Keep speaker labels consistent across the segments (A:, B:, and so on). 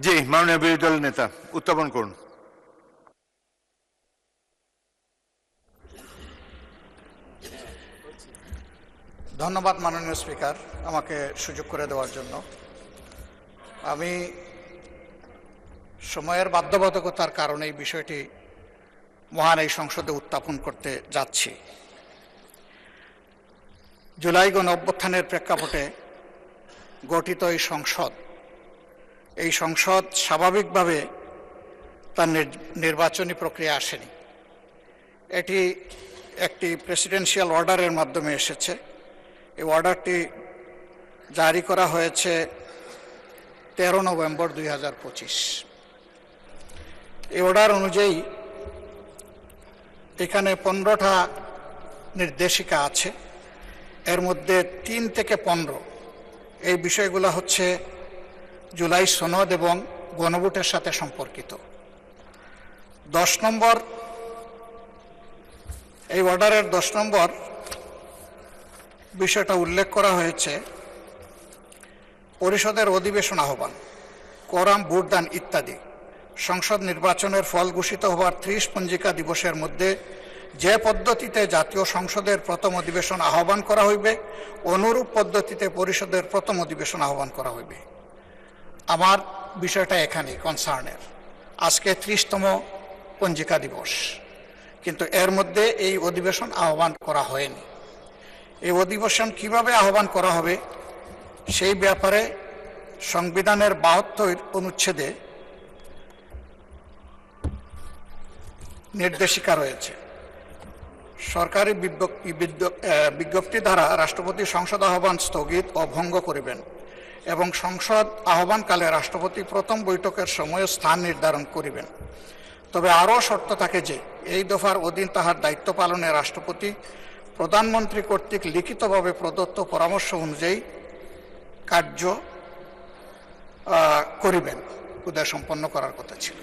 A: জি, মাননীয় বিরোধী দল নেতা উত্থাপন করুন।
B: ধন্যবাদ মাননীয় স্পিকার, আমাকে সুযোগ করে দেওয়ার জন্য। আমি সময়ের বাধ্যবাধকতার কারণে এই বিষয়টি মহান এই সংসদে উত্থাপন করতে যাচ্ছি। জুলাই গণ অভ্যুত্থানের প্রেক্ষাপটে গঠিত এই সংসদ স্বাভাবিকভাবে তার নির্বাচনী প্রক্রিয়া আসেনি। এটি একটি প্রেসিডেন্সিয়াল অর্ডারের মাধ্যমে এসেছে। এই অর্ডারটি জারি করা হয়েছে 13 নভেম্বর 2025। এই অর্ডার অনুযায়ী এখানে 15টা নির্দেশিকা আছে। এর মধ্যে 3 থেকে 15 এই বিষয়গুলো হচ্ছে জুলাই সনদ এবং গণভোটের সাথে সম্পর্কিত। 10 নম্বর, এই অর্ডারের 10 নম্বর বিষয়টা উল্লেখ করা হয়েছে পরিষদের অধিবেশন আহ্বান, কোরাম, ভোটদান ইত্যাদি সংসদ নির্বাচনের ফল ঘোষিত হওয়ার 30 পঞ্জিকা দিবসের মধ্যে যে পদ্ধতিতে জাতীয় সংসদের প্রথম অধিবেশন আহ্বান করা হইবে, অনুরূপ পদ্ধতিতে পরিষদের প্রথম অধিবেশন আহ্বান করা হইবে। আমার বিষয়টা এখানেই কনসার্নের। আজকে 30তম পঞ্জিকা দিবস, কিন্তু এর মধ্যে এই অধিবেশন আহ্বান করা হয়নি। এই অধিবেশন কিভাবে আহ্বান করা হবে সেই ব্যাপারে সংবিধানের 72 অনুচ্ছেদে নির্দেশিকা রয়েছে। সরকারি বিজ্ঞপ্তি দ্বারা রাষ্ট্রপতি সংসদ আহ্বান স্থগিত ও ভঙ্গ করিবেন এবং সংসদ আহ্বানকালে রাষ্ট্রপতি প্রথম বৈঠকের সময় স্থান নির্ধারণ করিবেন। তবে আরও শর্ত থাকে যে এই দফার অধীন তাহার দায়িত্ব পালনে রাষ্ট্রপতি প্রধানমন্ত্রী কর্তৃক লিখিতভাবে প্রদত্ত পরামর্শ অনুযায়ী কার্য করিবেন। উদয় সম্পন্ন করার কথা ছিল।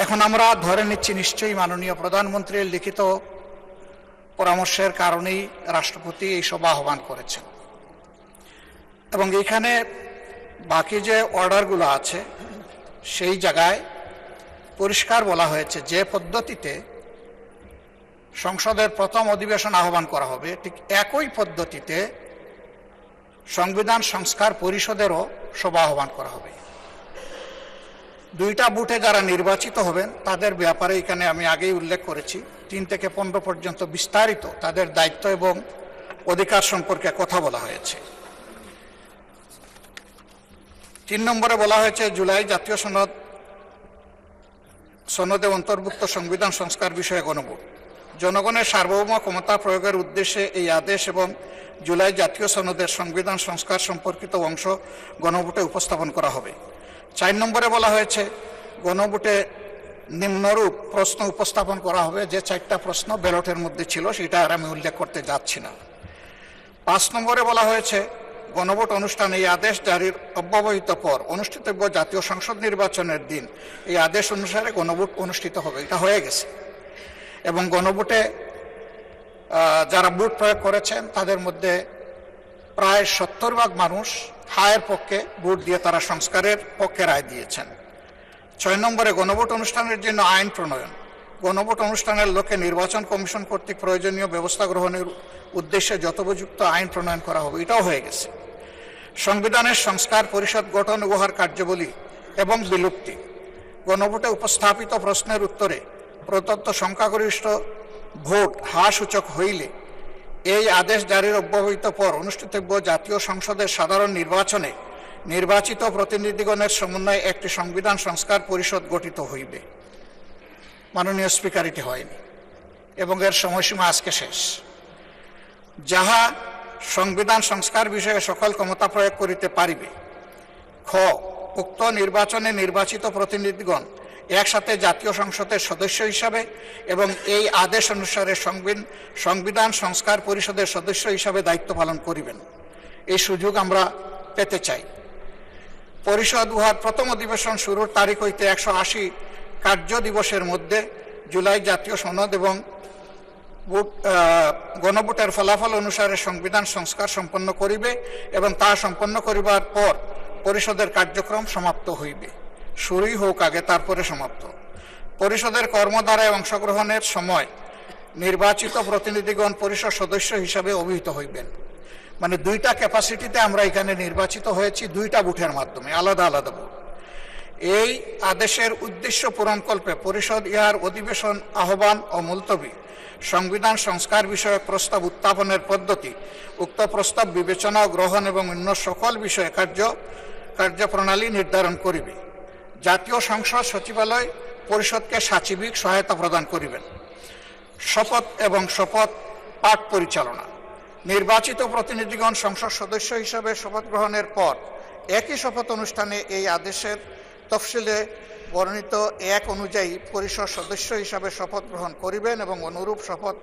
B: এখন আমরা ধরে নিচ্ছি নিশ্চয়ই মাননীয় প্রধানমন্ত্রীর লিখিত পরামর্শের কারণেই রাষ্ট্রপতি এই সভা আহ্বান করেছেন। এবং এখানে বাকি যে অর্ডারগুলো আছে সেই জায়গায় পরিষ্কার বলা হয়েছে যে পদ্ধতিতে সংসদের প্রথম অধিবেশন আহ্বান করা হবে ঠিক একই পদ্ধতিতে সংবিধান সংস্কার পরিষদেরও সভা আহ্বান করা হবে। 2টা বুথে যারা নির্বাচিত হবেন তাদের ব্যাপারে এখানে আমি আগেই উল্লেখ করেছি। 3 থেকে 15 পর্যন্ত বিস্তারিত তাদের দায়িত্ব এবং অধিকার সম্পর্কে কথা বলা হয়েছে। 3 নম্বরে বলা হয়েছে জুলাই জাতীয় সনদে অন্তর্ভুক্ত সংবিধান সংস্কার বিষয়ে গণভোট। জনগণের সার্বভৌম ক্ষমতা প্রয়োগের উদ্দেশ্যে এই আদেশ এবং জুলাই জাতীয় সনদের সংবিধান সংস্কার সম্পর্কিত অংশ গণভোটে উপস্থাপন করা হবে। 4 নম্বরে বলা হয়েছে গণভোটে নিম্নরূপ প্রশ্ন উপস্থাপন করা হবে। যে 4টা প্রশ্ন ব্যালটের মধ্যে ছিল সেটা আর আমি উল্লেখ করতে যাচ্ছি না। 5 নম্বরে বলা হয়েছে গণভোট অনুষ্ঠান এই আদেশ জারির অব্যবহিত পর অনুষ্ঠিতব্য জাতীয় সংসদ নির্বাচনের দিন এই আদেশ অনুসারে গণভোট অনুষ্ঠিত হবে। এটা হয়ে গেছে এবং গণভোটে যারা ভোট প্রয়োগ করেছেন তাদের মধ্যে প্রায় 70% মানুষ হায়ের পক্ষে ভোট দিয়ে তারা সংস্কারের পক্ষে রায় দিয়েছেন। 6 নম্বরে গণভোট অনুষ্ঠানের জন্য আইন প্রণয়ন। গণভোট অনুষ্ঠানের লক্ষ্যে নির্বাচন কমিশন কর্তৃক প্রয়োজনীয় ব্যবস্থা গ্রহণের উদ্দেশ্যে যথোপযুক্ত আইন প্রণয়ন করা হবে। এটাও হয়ে গেছে। সংবিধানের সংস্কার পরিষদ গঠন উহার কার্যাবলী এবং বিলুপ্তি। গণভোটে উপস্থাপিত প্রশ্নের উত্তরে প্রদত্ত সংখ্যাগরিষ্ঠ ভোট সূচক হইলে এই আদেশ জারির অব্যবহিত পর অনুষ্ঠিতব্য জাতীয় সংসদের সাধারণ নির্বাচনে নির্বাচিত প্রতিনিধিগণের সমন্বয়ে একটি সংবিধান সংস্কার পরিষদ গঠিত হইবে। মাননীয় স্পিকার, এটি হয়নি এবং এর সময়সীমা আজকে শেষ। যাহা সংবিধান সংস্কার বিষয়ে সকল ক্ষমতা প্রয়োগ করিতে পারিবে। খ, উক্ত নির্বাচনে নির্বাচিত প্রতিনিধিগণ একসাথে জাতীয় সংসদের সদস্য হিসাবে এবং এই আদেশ অনুসারে সংবিধান সংস্কার পরিষদের সদস্য হিসাবে দায়িত্ব পালন করিবেন। এই সুযোগ আমরা পেতে চাই। পরিষদ উহার প্রথম অধিবেশন শুরুর তারিখ হইতে 180 কার্য দিবসের মধ্যে জুলাই জাতীয় সনদ এবং গণভোটের ফলাফল অনুসারে সংবিধান সংস্কার সম্পন্ন করিবে এবং তা সম্পন্ন করিবার পর পরিষদের কার্যক্রম সমাপ্ত হইবে। শুরুই হোক আগে, তারপরে সমাপ্ত। পরিষদের কর্মধারায় অংশগ্রহণের সময় নির্বাচিত প্রতিনিধিগণ পরিষদ সদস্য হিসাবে অভিহিত হইবেন। মানে দুইটা ক্যাপাসিটিতে আমরা এখানে নির্বাচিত হয়েছি, দুইটা বুথের মাধ্যমে, আলাদা আলাদা বুথ। এই আদেশের উদ্দেশ্য পূরণকল্পে পরিষদ ইহার অধিবেশন আহ্বান ও মুলতবি, সংবিধান সংস্কার বিষয়ক প্রস্তাব উত্থাপনের পদ্ধতি, উক্ত প্রস্তাব বিবেচনা ও গ্রহণ এবং অন্য সকল বিষয়ে কার্যপ্রণালী নির্ধারণ করিবে। জাতীয় সংসদ সচিবালয় পরিষদকে সাচিবিক সহায়তা প্রদান করিবেন। শপথ এবং শপথ পাঠ পরিচালনা। নির্বাচিত প্রতিনিধিগণ সংসদ সদস্য হিসাবে শপথ গ্রহণের পর একই শপথ অনুষ্ঠানে এই আদেশের তফসিলে বর্ণিত এক অনুযায়ী পরিষদ সদস্য হিসাবে শপথ গ্রহণ করিবেন এবং অনুরূপ শপথ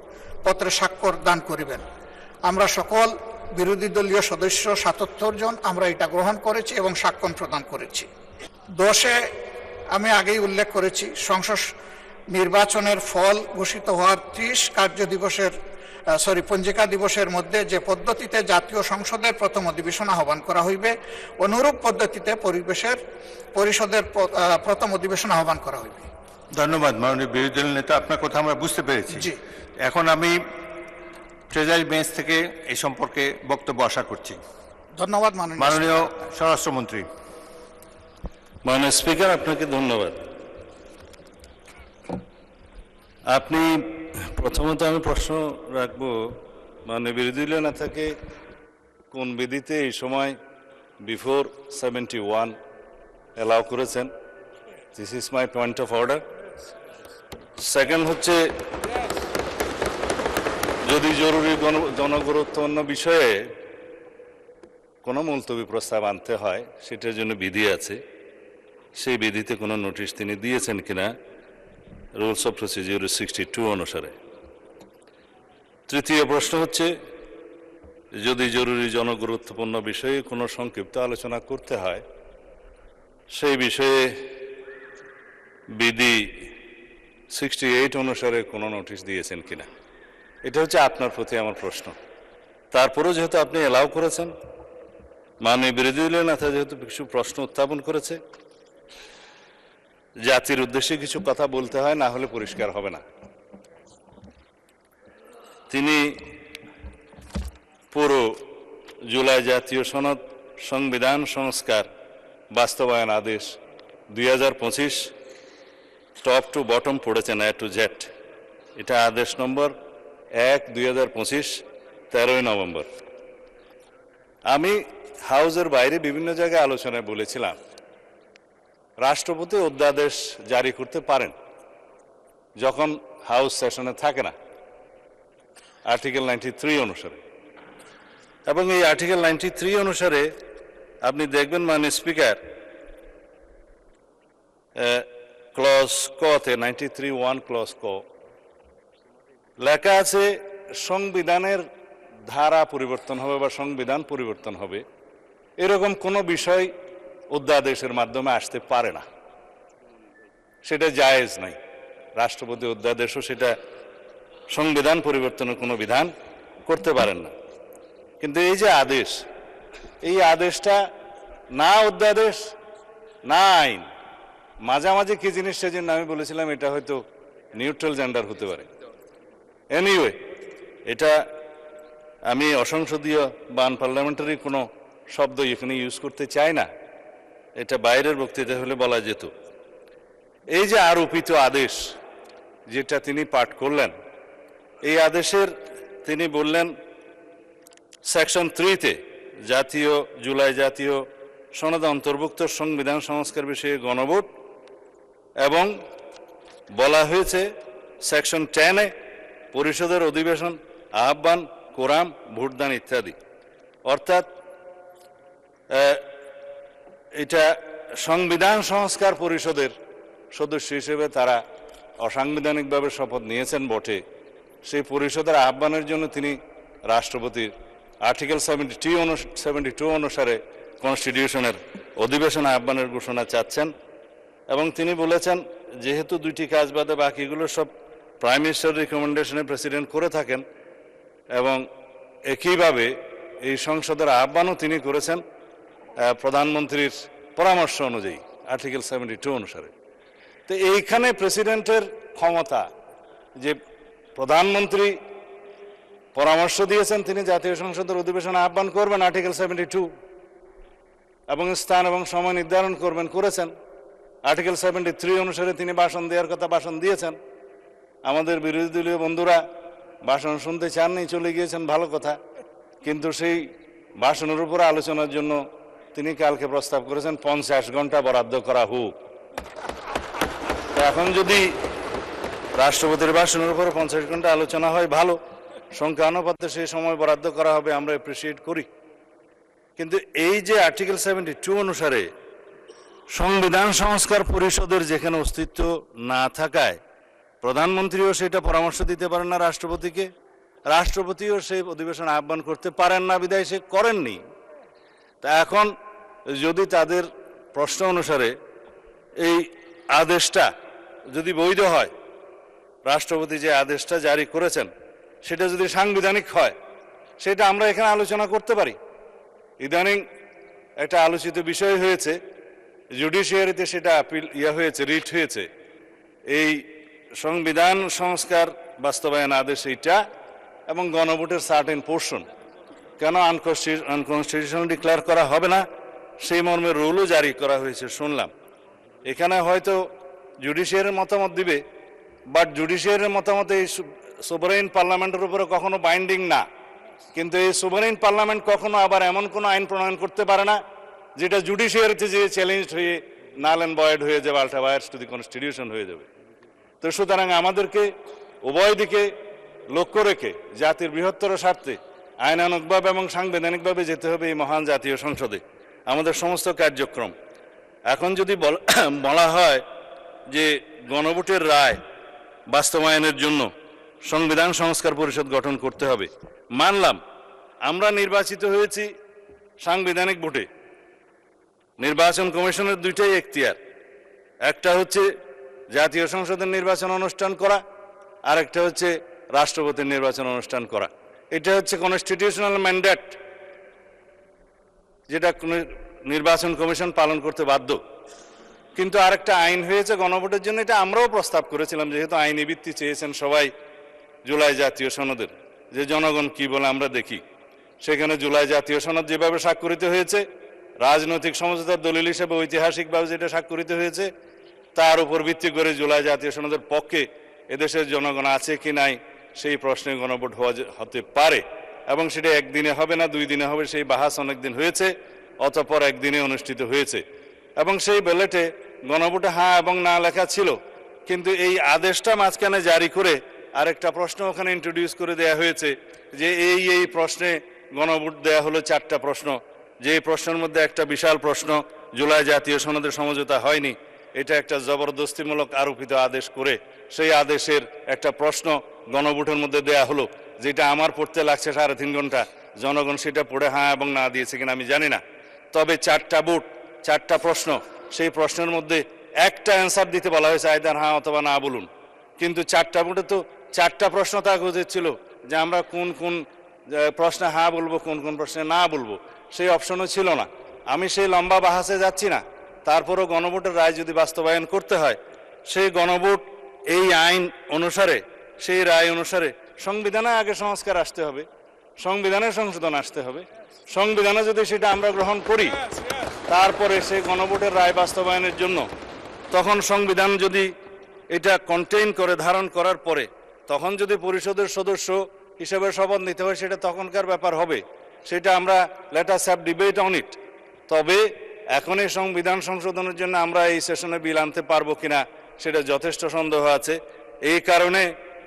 B: পত্রে স্বাক্ষর দান করিবেন। আমরা সকল বিরোধী দলীয় সদস্য ৭৭ জন আমরা এটা গ্রহণ করেছি এবং স্বাক্ষর প্রদান করেছি। 10-এ আমি আগেই উল্লেখ করেছি, সংসদ নির্বাচনের ফল ঘোষিত হওয়ার 30 পঞ্জিকা দিবসের মধ্যে যে পদ্ধতিতে জাতীয় সংসদের প্রথম অধিবেশন আহ্বান করা হইবে, অনুরূপ পদ্ধতিতে পরিষদের প্রথম অধিবেশন আহ্বান করা হইবে।
A: ধন্যবাদ মাননীয় বিরোধী দল নেতা, আপনার কথা আমরা বুঝতে পেরেছি।
B: জি।
A: এখন আমি ট্রেজারি বেঞ্চ থেকে এই সম্পর্কে বক্তব্য আশা করছি।
B: ধন্যবাদ
A: মাননীয় স্বরাষ্ট্রমন্ত্রী।
C: মাননীয় স্পিকার, আপনাকে ধন্যবাদ। আপনি প্রথমত আমি প্রশ্ন রাখবো, মাননীয় বিরোধী দলীয় নেতাকে কোন বিধিতে এই সময় বিফোর 71 অ্যালাউ করেছেন? This is my point of order. Second হচ্ছে, যদি জরুরি জনগুরুত্বপূর্ণ বিষয়ে কোনো মুলতবি প্রস্তাব আনতে হয়, সেটার জন্য বিধি আছে, সেই বিধিতে কোনো নোটিশ তিনি দিয়েছেন কিনা রুলস অফ প্রসিডিউর 62 অনুসারে। তৃতীয় প্রশ্ন হচ্ছে, যদি জরুরি জনগুরুত্বপূর্ণ বিষয়ে কোনো সংক্ষিপ্ত আলোচনা করতে হয়, সেই বিষয়ে বিধি 68 অনুসারে কোনো নোটিশ দিয়েছেন কিনা। এটা হচ্ছে আপনার প্রতি আমার প্রশ্ন। তারপরেও যেহেতু আপনি অ্যালাউ করেছেন, মাননীয় বিরোধী দলীয় নেতা যেহেতু কিছু প্রশ্ন উত্থাপন করেছে, জাতির উদ্দেশ্যে কিছু কথা বলতে হয়, না হলে পরিষ্কার হবে না। তিনি পুরো জুলাই জাতীয় সনদ সংবিধান সংস্কার বাস্তবায়ন আদেশ 2025 টপ টু বটম পড়েছেন, এ টু জেড। এটা আদেশ নম্বর 1/2025, 13 নভেম্বর। আমি হাউসের বাইরে বিভিন্ন জায়গায় আলোচনায় বলেছিলাম, রাষ্ট্রপতি অধ্যাদেশ জারি করতে পারেন যখন হাউস সেশনে থাকে না, আর্টিকেল 93 অনুসারে। এবং এই আর্টিকেল 93 অনুসারে আপনি দেখবেন মাননীয় স্পিকার, ক্লজ কতে 93(1) ক্লজ ক লেখা আছে, সংবিধানের ধারা পরিবর্তন হবে বা সংবিধান পরিবর্তন হবে, এরকম কোনো বিষয় অধ্যাদেশের মাধ্যমে আসতে পারে না, সেটা জায়েজ নাই। রাষ্ট্রপতি অধ্যাদেশও সেটা সংবিধান পরিবর্তনের কোনো বিধান করতে পারেন না। কিন্তু এই যে আদেশ, এই আদেশটা না অধ্যাদেশ না আইন, মাঝামাঝি কি জিনিস, সেজন্য আমি বলেছিলাম এটা হয়তো নিউট্রাল জেন্ডার হতে পারে। এনিওয়ে, এটা আমি অসংসদীয় বা আনপার্লামেন্টারি কোনো শব্দ এখানে ইউজ করতে চাই না, এটা বাইরের বক্তৃতা হলে বলা যেত। এই যে আরোপিত আদেশ যেটা তিনি পাঠ করলেন, এই আদেশের তিনি বললেন সেকশন 3-তে জুলাই জাতীয় সনদে অন্তর্ভুক্ত সংবিধান সংস্কার বিষয়ে গণভোট, এবং বলা হয়েছে সেকশন 10-এ পরিষদের অধিবেশন আহ্বান, কোরাম, ভোটদান ইত্যাদি। অর্থাৎ এটা সংবিধান সংস্কার পরিষদের সদস্য হিসেবে তারা অসাংবিধানিকভাবে শপথ নিয়েছেন বটে, সেই পরিষদের আহ্বানের জন্য তিনি রাষ্ট্রপতির আর্টিকেল 72 অনুসারে কনস্টিটিউশনের অধিবেশন আহ্বানের ঘোষণা চাচ্ছেন। এবং তিনি বলেছেন, যেহেতু দুইটি কাজ বাদে বাকিগুলো সব প্রাইম মিনিস্টার রিকমেন্ডেশনে প্রেসিডেন্ট করে থাকেন, এবং একইভাবে এই সংসদের আহ্বানও তিনি করেছেন, প্রধানমন্ত্রীর পরামর্শ অনুযায়ী আর্টিকেল 72 অনুসারে। তো এইখানে প্রেসিডেন্টের ক্ষমতা, যে প্রধানমন্ত্রী পরামর্শ দিয়েছেন তিনি জাতীয় সংসদের অধিবেশন আহ্বান করবেন আর্টিকেল 72, এবং স্থান এবং সময় নির্ধারণ করবেন, করেছেন। আর্টিকেল 73 অনুসারে তিনি ভাষণ দেওয়ার কথা ভাষণ দিয়েছেন। আমাদের বিরোধী দলীয় বন্ধুরা ভাষণ শুনতে চাননি, চলে গিয়েছেন, ভালো কথা। কিন্তু সেই ভাষণের উপর আলোচনার জন্য তিনি কালকে প্রস্তাব করেছেন 50 ঘন্টা বরাদ্দ করা হোক। এখন যদি রাষ্ট্রপতির ভাষণের উপরে 50 ঘন্টা আলোচনা হয়, ভালো, সংখ্যানুপাতে সেই সময় বরাদ্দ করা হবে, আমরা অ্যাপ্রিসিয়েট করি। কিন্তু এই যে আর্টিকেল 72 অনুসারে সংবিধান সংস্কার পরিষদের যেখানে অস্তিত্ব না থাকায় প্রধানমন্ত্রীও সেটা পরামর্শ দিতে পারেন না রাষ্ট্রপতিকে, রাষ্ট্রপতিও সেই অধিবেশন আহ্বান করতে পারেন না, বিধায় সে করেননি। তা এখন যদি তাদের প্রশ্ন অনুসারে এই আদেশটা যদি বৈধ হয়, রাষ্ট্রপতি যে আদেশটা জারি করেছেন সেটা যদি সাংবিধানিক হয়, সেটা আমরা এখানে আলোচনা করতে পারি। ইদানিং একটা আলোচিত বিষয় হয়েছে, জুডিশিয়ারিতে সেটা আপিল হয়েছে, রিট হয়েছে, এই সংবিধান সংস্কার বাস্তবায়ন আদেশ এইটা এবং গণভোটের সার্টেন পোর্শন কেন আনকনস্টিটিউশনাল ডিক্লেয়ার করা হবে না, সেই মর্মে রুলও জারি করা হয়েছে শুনলাম। এখানে হয়তো জুডিশিয়ারির মতামত দিবে, বাট জুডিশিয়ারির মতামত এই সোভারেইন পার্লামেন্টের উপরে কখনো বাইন্ডিং না। কিন্তু এই সোভারেইন পার্লামেন্ট কখনো আবার এমন কোনো আইন প্রণয়ন করতে পারে না যেটা জুডিশিয়ারিতে যে চ্যালেঞ্জ হয়ে নাল অ্যান্ড ভয়েড হয়ে যাবে, আল্ট্রা ভায়ার্স টু দি কনস্টিটিউশন হয়ে যাবে। তো সুতরাং আমাদেরকে উভয় দিকে লক্ষ্য রেখে জাতির বৃহত্তর স্বার্থে আইনানুগভাবে এবং সাংবিধানিকভাবে যেতে হবে এই মহান জাতীয় সংসদে আমাদের সমস্ত কার্যক্রম। এখন যদি বলা হয় যে গণভোটের রায় বাস্তবায়নের জন্য সংবিধান সংস্কার পরিষদ গঠন করতে হবে, মানলাম, আমরা নির্বাচিত হয়েছি সাংবিধানিক ভোটে। নির্বাচন কমিশনের দুইটাই এখতিয়ার, একটা হচ্ছে জাতীয় সংসদের নির্বাচন অনুষ্ঠান করা, আর একটা হচ্ছে রাষ্ট্রপতির নির্বাচন অনুষ্ঠান করা। এটা হচ্ছে কনস্টিটিউশনাল ম্যান্ডেট, যেটা নির্বাচন কমিশন পালন করতে বাধ্য। কিন্তু আরেকটা আইন হয়েছে গণভোটের জন্য, এটা আমরাও প্রস্তাব করেছিলাম, যেহেতু আইনি ভিত্তি চেয়েছেন সবাই জুলাই জাতীয় সনদের, যে জনগণ কি বলে আমরা দেখি। সেখানে জুলাই জাতীয় সনদ যেভাবে স্বাক্ষরিত হয়েছে, রাজনৈতিক সমঝোতার দলিল হিসেবে ঐতিহাসিকভাবে যেটা স্বাক্ষরিত হয়েছে, তার উপর ভিত্তি করে জুলাই জাতীয় সনদের পক্ষে এদেশের জনগণ আছে কি নাই সেই প্রশ্নে গণভোট হতে পারে, এবং সেটা একদিনে হবে না, 2 দিনে হবে। সেই বাহাস অনেকদিন হয়েছে, অতঃপর একদিনে অনুষ্ঠিত হয়েছে। এবং সেই ব্যালটে গণভোটে হ্যাঁ এবং না লেখা ছিল, কিন্তু এই আদেশটা মাঝখানে জারি করে আরেকটা প্রশ্ন ওখানে ইন্ট্রোডিউস করে দেয়া হয়েছে, যে এই প্রশ্নে গণভোট দেয়া হলো 4টা প্রশ্ন, যে প্রশ্নের মধ্যে একটা বিশাল প্রশ্ন জুলাই জাতীয় সনদের সমঝোতা হয়নি। এটা একটা জবরদস্তিমূলক আরোপিত আদেশ করে সেই আদেশের একটা প্রশ্ন গণভোটের মধ্যে দেয়া হলো, যেটা আমার পড়তে লাগছে 3.5 ঘন্টা। জনগণ সেটা পড়ে হ্যাঁ এবং না দিয়েছে কিনা আমি জানি না। তবে 4টা ভোট, 4টা প্রশ্ন, সেই প্রশ্নের মধ্যে একটা অ্যান্সার দিতে বলা হয়েছে, আইদার হ্যাঁ অথবা না বলুন। কিন্তু 4টা ভোটে তো 4টা প্রশ্ন থাকা উচিত ছিল, যে আমরা কোন কোন প্রশ্নে হ্যাঁ বলবো, কোন কোন প্রশ্নে না বলবো, সেই অপশনও ছিল না। আমি সেই লম্বা বাহাসে যাচ্ছি না। তারপরও গণভোটের রায় যদি বাস্তবায়ন করতে হয়, সেই গণভোট এই আইন অনুসারে, সেই রায় অনুসারে সংবিধানে আগে সংস্কার আসতে হবে, সংবিধানের সংশোধন আসতে হবে। সংবিধানে যদি সেটা আমরা গ্রহণ করি, তারপরে সেই গণভোটের রায় বাস্তবায়নের জন্য তখন সংবিধান যদি এটা কন্টেইন করে, ধারণ করার পরে তখন যদি পরিষদের সদস্য হিসেবে শপথ নিতে হয়, সেটা তখনকার ব্যাপার হবে। সেটা আমরা let us have debate on it. তবে এখন এই সংবিধান সংশোধনের জন্য আমরা এই সেশনে বিল আনতে পারবো কিনা সেটা যথেষ্ট সন্দেহ আছে। এই কারণে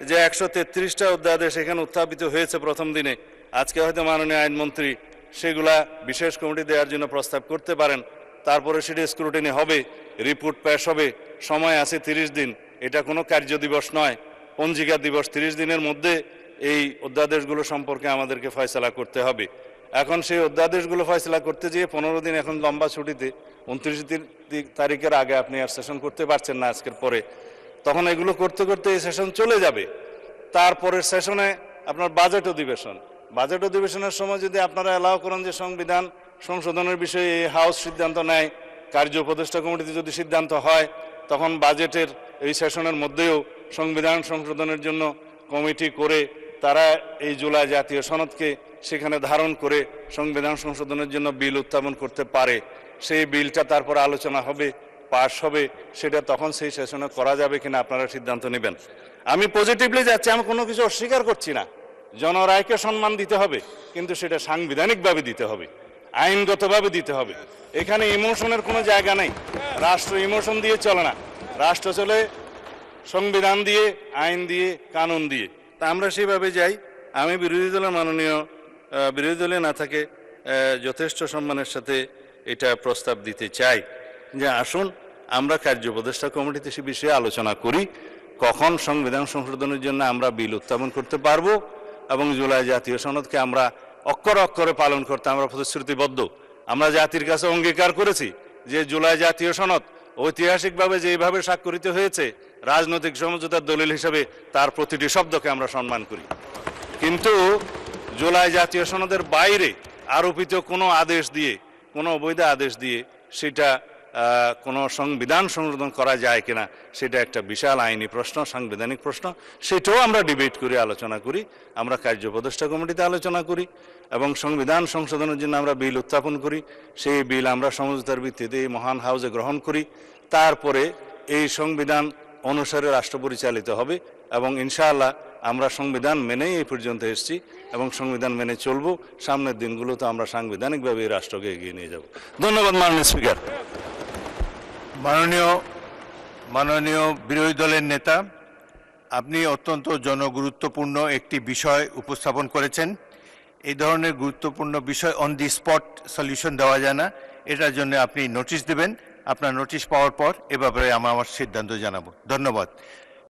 C: যে 133টা অধ্যাদেশ এখানে উত্থাপিত হয়েছে প্রথম দিনে, আজকে হয়তো মাননীয় আইনমন্ত্রী সেগুলা বিশেষ কমিটি দেওয়ার জন্য প্রস্তাব করতে পারেন। তারপরে সেটা স্ক্রুটিনি হবে, রিপোর্ট পেশ হবে, সময় আছে 30 দিন। এটা কোনো কার্য দিবস নয়, পঞ্জিকা দিবস। 30 দিনের মধ্যে এই অধ্যাদেশগুলো সম্পর্কে আমাদেরকে ফয়সালা করতে হবে। এখন সেই অধ্যাদেশগুলো ফয়সালা করতে গিয়ে 15 দিন এখন লম্বা ছুটিতে, 29 তারিখের আগে আপনি আর সেশন করতে পারছেন না আজকের পরে। তখন এগুলো করতে করতে এই সেশন চলে যাবে। তারপরের সেশনে আপনার বাজেট অধিবেশনের সময় যদি আপনারা অ্যালাউ করেন যে সংবিধান সংশোধনের বিষয়ে এই হাউস সিদ্ধান্ত নেয়, কার্য উপদেষ্টা কমিটিতে যদি সিদ্ধান্ত হয়, তখন বাজেটের এই সেশনের মধ্যেও সংবিধান সংশোধনের জন্য কমিটি করে তারা এই জুলাই জাতীয় সনদকে সেখানে ধারণ করে সংবিধান সংশোধনের জন্য বিল উত্থাপন করতে পারে। সেই বিলটা তারপর আলোচনা হবে, পাশ হবে, সেটা তখন সেই সেশনে করা যাবে কিনা আপনারা সিদ্ধান্ত নেবেন। আমি পজিটিভলি যাচ্ছি, আমি কোনো কিছু অস্বীকার করছি না। জনরায়কে সম্মান দিতে হবে, কিন্তু সেটা সাংবিধানিকভাবে দিতে হবে, আইনগতভাবে দিতে হবে। এখানে ইমোশনের কোনো জায়গা নেই। রাষ্ট্র ইমোশন দিয়ে চলে না, রাষ্ট্র চলে সংবিধান দিয়ে, আইন দিয়ে, কানুন দিয়ে। তা আমরা সেইভাবে যাই। আমি বিরোধী দলের বিরোধী দলে না থাকে যথেষ্ট সম্মানের সাথে এটা প্রস্তাব দিতে চাই যে আসুন আমরা কার্য উপদেষ্টা কমিটিতে সে বিষয়ে আলোচনা করি, কখন সংবিধান সংশোধনের জন্য আমরা বিল উত্থাপন করতে পারবো এবং জুলাই জাতীয় সনদকে আমরা অক্ষরে অক্ষরে পালন করতে আমরা প্রতিশ্রুতিবদ্ধ। আমরা জাতির কাছে অঙ্গীকার করেছি যে জুলাই জাতীয় সনদ ঐতিহাসিকভাবে যেভাবে স্বাক্ষরিত হয়েছে, রাজনৈতিক সমঝোতার দলিল হিসেবে তার প্রতিটি শব্দকে আমরা সম্মান করি। কিন্তু জুলাই জাতীয় সনদের বাইরে আরোপিত কোনো আদেশ দিয়ে, কোনো অবৈধ আদেশ দিয়ে সেটা কোনো সংবিধান সংশোধন করা যায় কিনা, সেটা একটা বিশাল আইনি প্রশ্ন, সাংবিধানিক প্রশ্ন। সেটাও আমরা ডিবেট করি, আলোচনা করি, আমরা কার্য উপদেষ্টা কমিটিতে আলোচনা করি এবং সংবিধান সংশোধনের জন্য আমরা বিল উত্থাপন করি। সেই বিল আমরা সমঝোতার ভিত্তিতে এই মহান হাউসে গ্রহণ করি। তারপরে এই সংবিধান অনুসারে রাষ্ট্র পরিচালিত হবে এবং ইনশাআল্লাহ আমরা সংবিধান মেনেই এই পর্যন্ত এসেছি এবং সংবিধান মেনে চলব। সামনের দিনগুলোতে আমরা সাংবিধানিকভাবে এই রাষ্ট্রকে এগিয়ে নিয়ে যাব। ধন্যবাদ মাননীয় স্পিকার।
A: মাননীয় বিরোধী দলের নেতা, আপনি অত্যন্ত জনগুরুত্বপূর্ণ একটি বিষয় উপস্থাপন করেছেন। এই ধরনের গুরুত্বপূর্ণ বিষয় অন দি স্পট সলিউশন দেওয়া যায় না, এটার জন্য আপনি নোটিশ দেবেন। আপনার নোটিশ পাওয়ার পর এ ব্যাপারে আমরা আমার সিদ্ধান্ত জানাবো। ধন্যবাদ।